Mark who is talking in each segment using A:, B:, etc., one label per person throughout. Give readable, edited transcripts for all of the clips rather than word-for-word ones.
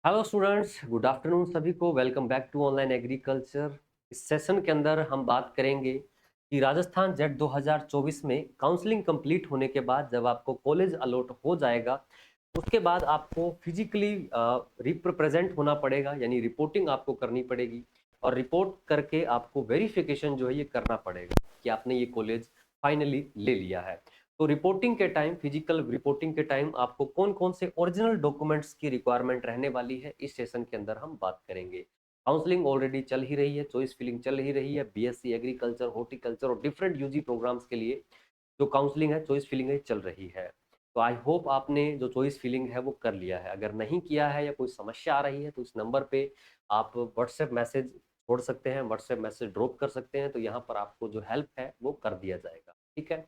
A: Hello students, good afternoon सभी को। Welcome back to online agriculture. इस सेशन के अंदर हम बात करेंगे कि राजस्थान जेट 2024 में काउंसलिंग कंप्लीट होने के बाद जब आपको कॉलेज अलॉट हो जाएगा, उसके बाद आपको फिजिकली रिप्रेजेंट होना पड़ेगा, यानी रिपोर्टिंग आपको करनी पड़ेगी। और रिपोर्ट करके आपको वेरिफिकेशन जो है ये करना पड़ेगा कि आपने ये कॉलेज फाइनली ले लिया है। तो रिपोर्टिंग के टाइम, फिजिकल रिपोर्टिंग के टाइम आपको कौन कौन से ओरिजिनल डॉक्यूमेंट्स की रिक्वायरमेंट रहने वाली है, इस सेशन के अंदर हम बात करेंगे। काउंसलिंग ऑलरेडी चल ही रही है, चॉइस फिलिंग चल ही रही है। बीएससी एग्रीकल्चर, हॉर्टिकल्चर और डिफरेंट यूजी प्रोग्राम्स के लिए जो काउंसलिंग है, चॉइस फिलिंग है, चल रही है। तो आई होप आपने जो चॉइस फिलिंग है वो कर लिया है। अगर नहीं किया है या कोई समस्या आ रही है तो इस नंबर पे आप व्हाट्सएप मैसेज छोड़ सकते हैं, व्हाट्सएप मैसेज ड्रॉप कर सकते हैं, तो यहाँ पर आपको जो हेल्प है वो कर दिया जाएगा। ठीक है,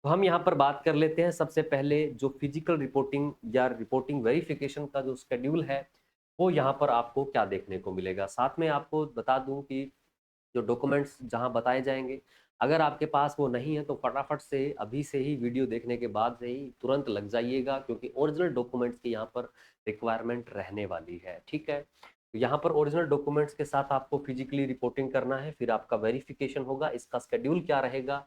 A: तो हम यहाँ पर बात कर लेते हैं सबसे पहले जो फिजिकल रिपोर्टिंग या रिपोर्टिंग वेरिफिकेशन का जो शेड्यूल है वो यहाँ पर आपको क्या देखने को मिलेगा। साथ में आपको बता दूं कि जो डॉक्यूमेंट्स जहां बताए जाएंगे, अगर आपके पास वो नहीं है तो फटाफट से अभी से ही वीडियो देखने के बाद से ही तुरंत लग जाइएगा, क्योंकि ओरिजिनल डॉक्यूमेंट्स की यहाँ पर रिक्वायरमेंट रहने वाली है। ठीक है, तो यहाँ पर ओरिजिनल डॉक्यूमेंट्स के साथ आपको फिजिकली रिपोर्टिंग करना है, फिर आपका वेरिफिकेशन होगा। इसका शेड्यूल क्या रहेगा,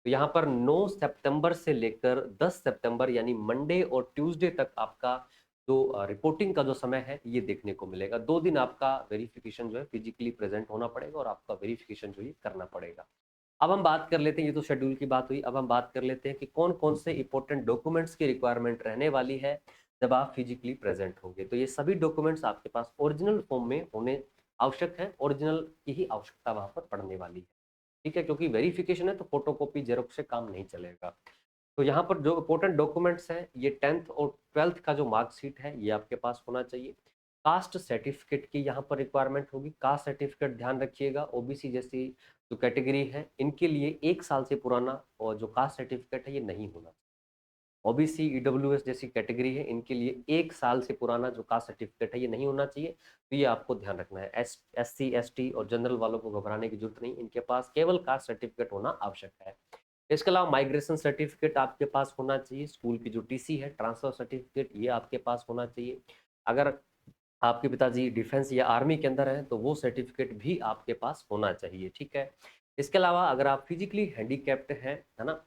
A: तो यहाँ पर 9 सितंबर से लेकर 10 सितंबर यानी मंडे और ट्यूसडे तक आपका जो रिपोर्टिंग का जो समय है ये देखने को मिलेगा। 2 दिन आपका वेरिफिकेशन जो है फिजिकली प्रेजेंट होना पड़ेगा और आपका वेरिफिकेशन जो है करना पड़ेगा। अब हम बात कर लेते हैं, ये तो शेड्यूल की बात हुई, अब हम बात कर लेते हैं कि कौन कौन से इंपॉर्टेंट डॉक्यूमेंट्स की रिक्वायरमेंट रहने वाली है जब आप फिजिकली प्रेजेंट होंगे। तो ये सभी डॉक्यूमेंट्स आपके पास ओरिजिनल फॉर्म में होने आवश्यक है, ओरिजिनल की ही आवश्यकता वहां पर पड़ने वाली है। ठीक है, क्योंकि वेरिफिकेशन है तो फोटोकॉपी जेरोक्स से काम नहीं चलेगा। तो यहाँ पर जो इंपॉर्टेंट डॉक्यूमेंट्स हैं, ये 10th और 12th का जो मार्कशीट है ये आपके पास होना चाहिए। कास्ट सर्टिफिकेट की यहाँ पर रिक्वायरमेंट होगी। कास्ट सर्टिफिकेट ध्यान रखिएगा, ओबीसी जैसी जो कैटेगरी है इनके लिए 1 साल से पुराना और जो कास्ट सर्टिफिकेट है ये नहीं होना। ओबीसी, ईडब्ल्यूएस जैसी कैटेगरी है इनके लिए 1 साल से पुराना जो कास्ट सर्टिफिकेट है ये नहीं होना चाहिए। तो ये आपको ध्यान रखना है। एससी, एसटी और जनरल वालों को घबराने की जरूरत नहीं, इनके पास केवल कास्ट सर्टिफिकेट होना आवश्यक है। इसके अलावा माइग्रेशन सर्टिफिकेट आपके पास होना चाहिए। स्कूल की जो टीसी है, ट्रांसफर सर्टिफिकेट, ये आपके पास होना चाहिए। अगर आपके पिताजी डिफेंस या आर्मी के अंदर हैं तो वो सर्टिफिकेट भी आपके पास होना चाहिए। ठीक है, इसके अलावा अगर आप फिजिकली हैंडीकैप्ड हैं, है ना,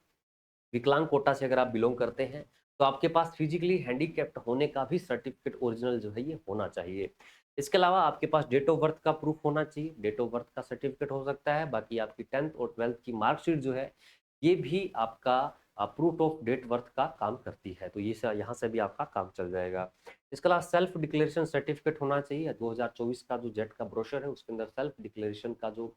A: विकलांग कोटा से अगर आप बिलोंग करते हैं, तो आपके पास फिजिकली हैंडीकैप्ड होने का भी सर्टिफिकेट ओरिजिनल जो है ये होना चाहिए। इसके अलावा आपके पास डेट ऑफ बर्थ का प्रूफ होना चाहिए। डेट ऑफ बर्थ का सर्टिफिकेट हो सकता है, बाकी आपकी 10th और 12th की मार्कशीट जो है ये भी आपका प्रूफ ऑफ डेट बर्थ का काम करती है, तो ये यहाँ से भी आपका काम चल जाएगा। इसके अलावा सेल्फ डिक्लेरेशन सर्टिफिकेट होना चाहिए। 2024 का जो जेट का ब्रोशर है उसके अंदर सेल्फ डिक्लेरेशन का जो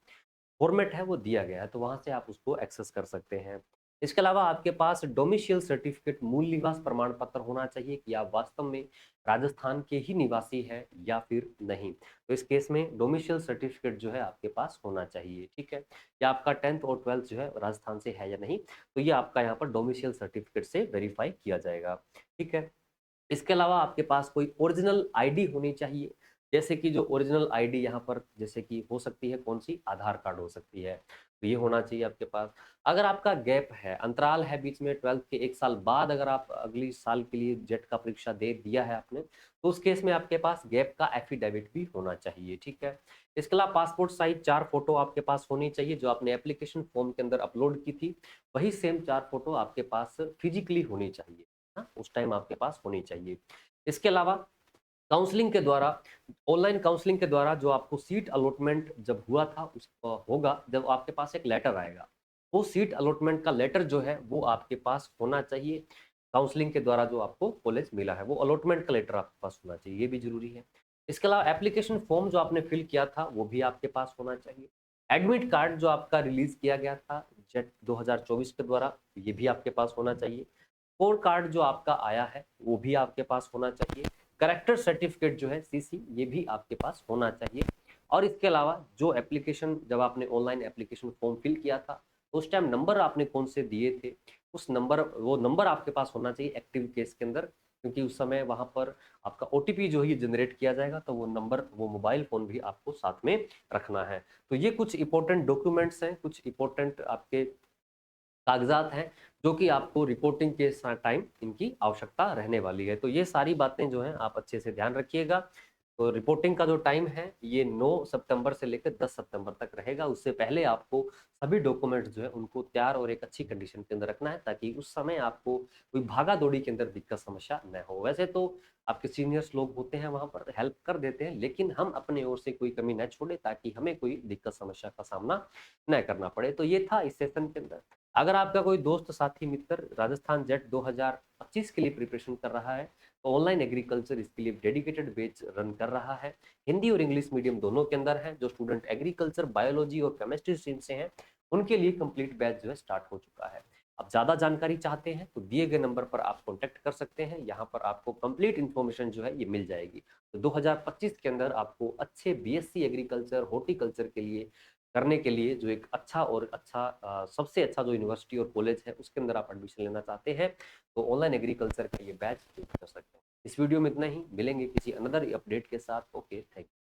A: फॉर्मेट है वो दिया गया है, तो वहां से आप उसको एक्सेस कर सकते हैं। इसके अलावा आपके पास डोमिशियल सर्टिफिकेट, मूल निवास प्रमाण पत्र होना चाहिए कि आप वास्तव में राजस्थान के ही निवासी हैं या फिर नहीं। तो इस केस में डोमिशियल सर्टिफिकेट जो है आपके पास होना चाहिए। ठीक है, या आपका 10th और 12th जो है राजस्थान से है या नहीं, तो ये आपका यहाँ पर डोमिशियल सर्टिफिकेट से वेरीफाई किया जाएगा। ठीक है, इसके अलावा आपके पास कोई ओरिजिनल आईडी होनी चाहिए। जैसे कि जो ओरिजिनल आईडी यहाँ पर जैसे कि हो सकती है, कौन सी, आधार कार्ड हो सकती है, तो ये होना चाहिए आपके पास। अगर आपका गैप है, अंतराल है बीच में, 12th के 1 साल बाद अगर आप अगली साल के लिए जेट का परीक्षा दे दिया है आपने, तो उस केस में आपके पास गैप का एफिडेविट भी होना चाहिए। ठीक है, इसके अलावा पासपोर्ट साइज 4 फोटो आपके पास होनी चाहिए। जो आपने एप्लीकेशन फॉर्म के अंदर अपलोड की थी वही सेम 4 फोटो आपके पास फिजिकली होनी चाहिए, ना, उस टाइम आपके पास होनी चाहिए। इसके अलावा काउंसलिंग के द्वारा, ऑनलाइन काउंसलिंग के द्वारा जो आपको सीट अलॉटमेंट जब हुआ था उस होगा जब आपके पास एक लेटर आएगा, वो सीट अलॉटमेंट का लेटर जो है वो आपके पास होना चाहिए। काउंसलिंग के द्वारा जो आपको कॉलेज मिला है वो अलॉटमेंट का लेटर आपके पास होना चाहिए, ये भी जरूरी है। इसके अलावा एप्लीकेशन फॉर्म जो आपने फिल किया था वो भी आपके पास होना चाहिए। एडमिट कार्ड जो आपका रिलीज किया गया था जेट 2024 के द्वारा, ये भी आपके पास होना चाहिए। स्कोर कार्ड जो आपका आया है वो भी आपके पास होना चाहिए। करेक्टर सर्टिफिकेट जो है सीसी, ये भी आपके पास होना चाहिए। और इसके अलावा जो एप्लीकेशन, जब आपने ऑनलाइन एप्लीकेशन फॉर्म फिल किया था उस टाइम नंबर आपने कौन से दिए थे, उस नंबर, वो नंबर आपके पास होना चाहिए एक्टिव केस के अंदर, क्योंकि उस समय वहां पर आपका ओटीपी जो है जनरेट किया जाएगा, तो वो नंबर, वो मोबाइल फोन भी आपको साथ में रखना है। तो ये कुछ इंपॉर्टेंट डॉक्यूमेंट्स हैं, कुछ इंपॉर्टेंट आपके कागजात हैं जो कि आपको रिपोर्टिंग के टाइम इनकी आवश्यकता रहने वाली है। तो ये सारी बातें जो हैं आप अच्छे से ध्यान रखिएगा। तो रिपोर्टिंग का जो टाइम है ये 9 सितंबर से लेकर 10 सितंबर तक रहेगा। उससे पहले आपको सभी डॉक्यूमेंट्स जो है उनको तैयार और एक अच्छी कंडीशन के अंदर रखना है, ताकि उस समय आपको कोई भागा दौड़ी के अंदर दिक्कत समस्या न हो। वैसे तो आपके सीनियर्स लोग होते हैं वहां पर, हेल्प कर देते हैं, लेकिन हम अपने ओर से कोई कमी न छोड़े ताकि हमें कोई दिक्कत समस्या का सामना न करना पड़े। तो ये था इस सेशन के अंदर। अगर आपका कोई दोस्त साथी मित्र राजस्थान जेट 2025 के लिए प्रिपरेशन कर रहा है तो ऑनलाइन एग्रीकल्चर इसके लिए डेडिकेटेड बैच रन कर रहा है। हिंदी और इंग्लिश मीडियम दोनों के अंदर है। जो स्टूडेंट एग्रीकल्चर, बायोलॉजी और केमिस्ट्री स्ट्रीम से हैं उनके लिए कंप्लीट बैच जो है स्टार्ट हो चुका है। अब ज़्यादा जानकारी चाहते हैं तो दिए गए नंबर पर आप कॉन्टैक्ट कर सकते हैं। यहाँ पर आपको कंप्लीट इन्फॉर्मेशन जो है ये मिल जाएगी। तो 2025 के अंदर आपको अच्छे बीएससी एग्रीकल्चर, हॉर्टिकल्चर के लिए करने के लिए जो एक अच्छा और अच्छा सबसे अच्छा जो यूनिवर्सिटी और कॉलेज है उसके अंदर आप एडमिशन लेना चाहते हैं तो ऑनलाइन एग्रीकल्चर का ये बैच कर सकते हैं। इस वीडियो में इतना ही, मिलेंगे किसी अनदर अपडेट के साथ। Okay, thank you.